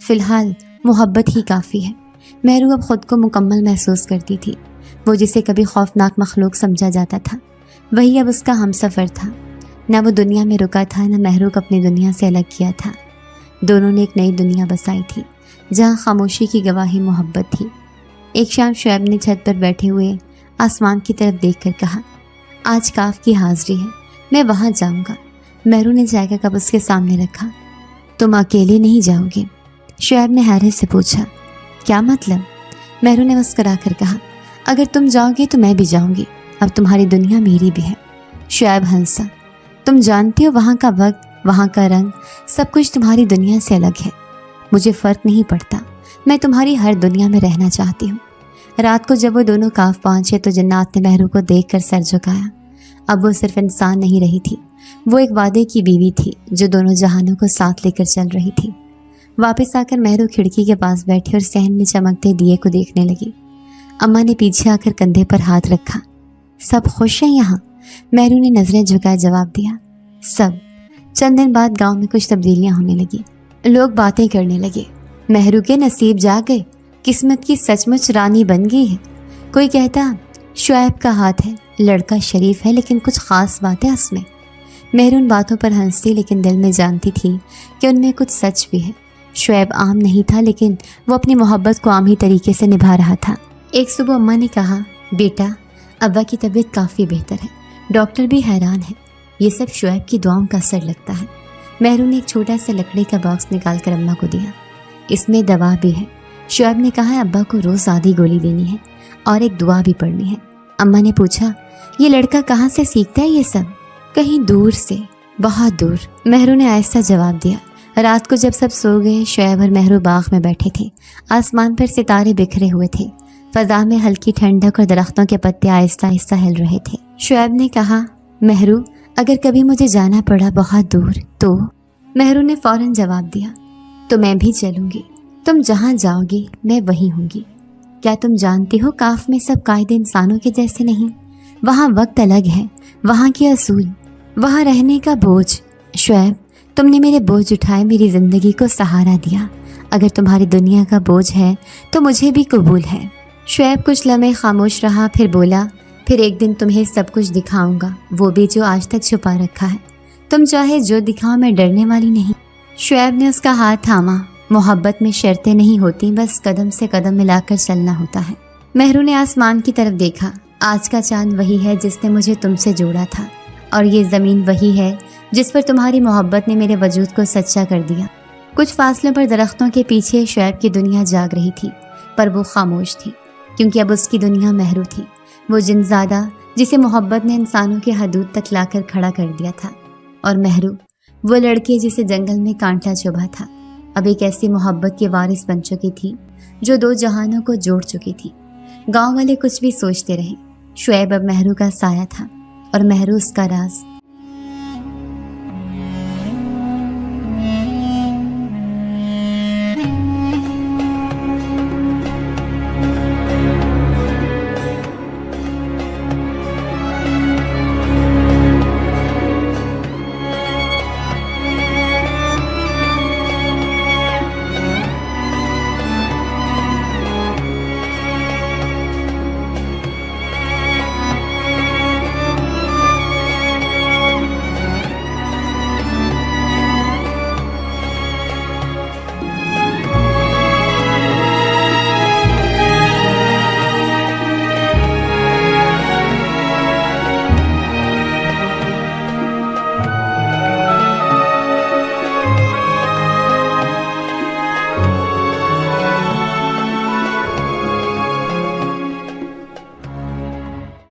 فی الحال محبت ہی کافی ہے۔ مہرو اب خود کو مکمل محسوس کرتی تھی۔ وہ جسے کبھی خوفناک مخلوق سمجھا جاتا تھا وہی اب اس کا ہم سفر تھا۔ نہ وہ دنیا میں رکا تھا، نہ مہرو کو اپنی دنیا سے الگ کیا تھا۔ دونوں نے ایک نئی دنیا بسائی تھی جہاں خاموشی کی گواہی محبت تھی۔ ایک شام شعیب نے چھت پر بیٹھے ہوئے آسمان کی طرف دیکھ کر کہا، آج کاف کی حاضری ہے، میں وہاں جاؤں گا۔ مہرو نے چائے کا کپ اس کے سامنے رکھا۔ تم اکیلے نہیں جاؤ گے؟ شعیب نے حیرت سے پوچھا۔ کیا مطلب؟ مہرو نے مسکرا کر کہا، اگر تم جاؤ گے تو میں بھی جاؤں گی، اب تمہاری دنیا میری بھی ہے۔ شعیب ہنسا، تم جانتی ہو وہاں کا وقت، وہاں کا رنگ، سب کچھ تمہاری دنیا سے الگ ہے۔ مجھے فرق نہیں پڑتا، میں تمہاری ہر دنیا میں رہنا چاہتی ہوں۔ رات کو جب وہ دونوں کاف پہنچے تو جنات نے مہرو کو دیکھ کر سر جھکایا۔ اب وہ صرف انسان نہیں رہی تھی، وہ ایک وعدے کی بیوی تھی جو دونوں جہانوں کو ساتھ لے کر چل رہی تھی۔ واپس آ کر مہرو کھڑکی کے پاس بیٹھی اور صحن میں چمکتے دیے کو دیکھنے لگی۔ اماں نے پیچھے آ کر کندھے پر ہاتھ رکھا۔ سب خوش ہیں یہاں؟ مہرو نے نظریں جھکائے جواب دیا، سب۔ چند دن بعد گاؤں میں کچھ تبدیلیاں ہونے لگی۔ لوگ باتیں کرنے لگے، مہرو کے نصیب جاگ گئے، قسمت کی سچ مچ رانی بن گئی ہے۔ کوئی کہتا شعیب کا ہاتھ ہے، لڑکا شریف ہے لیکن کچھ خاص بات ہے اس میں۔ مہرو ان باتوں پر ہنستی لیکن دل میں جانتی تھی کہ ان میں کچھ سچ بھی ہے۔ شعیب عام نہیں تھا لیکن وہ اپنی محبت کو عام ہی طریقے سے نبھا رہا تھا۔ ایک صبح اماں نے کہا، بیٹا ابا کی طبیعت کافی بہتر ہے، ڈاکٹر بھی حیران ہے، یہ سب شعیب کی دعاؤں کا اثر لگتا ہے۔ مہرو نے ایک چھوٹا سا لکڑی کا باکس نکال کر اماں کو دیا۔ اس میں دوا بھی ہے، شعیب نے کہا ابا کو روز آدھی گولی دینی ہے اور ایک دعا بھی پڑھنی ہے۔ اماں نے پوچھا، یہ لڑکا کہاں سے سیکھتا ہے یہ سب؟ کہیں دور سے، بہت دور، مہرو نے آہستہ جواب دیا۔ رات کو جب سب سو گئے شعیب اور مہرو باغ میں بیٹھے تھے۔ آسمان پر ستارے بکھرے ہوئے تھے، فضا میں ہلکی ٹھنڈک اور درختوں کے پتے آہستہ آہستہ ہل رہے تھے۔ شعیب نے کہا، مہرو اگر کبھی مجھے جانا پڑا بہت دور تو؟ مہرو نے فوراً جواب دیا، تو میں بھی چلوں گی، تم جہاں جاؤ گی میں وہیں ہوں گی۔ کیا تم جانتی ہو کاف میں سب قاعدے انسانوں کے جیسے نہیں، وہاں وقت الگ ہے، وہاں کے اصول، وہاں رہنے کا بوجھ۔ شعیب تم نے میرے بوجھ اٹھائے، میری زندگی کو سہارا دیا، اگر تمہاری دنیا کا بوجھ ہے تو مجھے بھی قبول ہے۔ شعیب کچھ لمحے خاموش رہا، پھر بولا، پھر ایک دن تمہیں سب کچھ دکھاؤں گا، وہ بھی جو آج تک چھپا رکھا ہے، تم چاہے جو دکھاؤ، میں ڈرنے والی نہیں۔ شعیب نے اس کا ہاتھ تھاما۔ محبت میں شرطیں نہیں ہوتی، بس قدم سے قدم ملا کر چلنا ہوتا ہے۔ مہرو نے آسمان کی طرف دیکھا، آج کا چاند وہی ہے جس نے مجھے تم سے جوڑا تھا، اور یہ زمین وہی ہے جس پر تمہاری محبت نے میرے وجود کو سچا کر دیا۔ کچھ فاصلے پر درختوں کے پیچھے شعیب کی دنیا جاگ رہی تھی، پر وہ خاموش تھی، کیونکہ اب اس کی دنیا مہرو تھی، وہ جن زادہ جسے محبت نے انسانوں کے حدود تک لا کر کھڑا کر دیا تھا، اور مہرو وہ لڑکی جسے جنگل میں کانٹا چبھا تھا، اب ایک ایسی محبت کی وارث بن چکی تھی جو دو جہانوں کو جوڑ چکی تھی۔ گاؤں والے کچھ بھی سوچتے رہے، شعیب اب مہرو کا سایہ تھا اور مہرو اس کا راز۔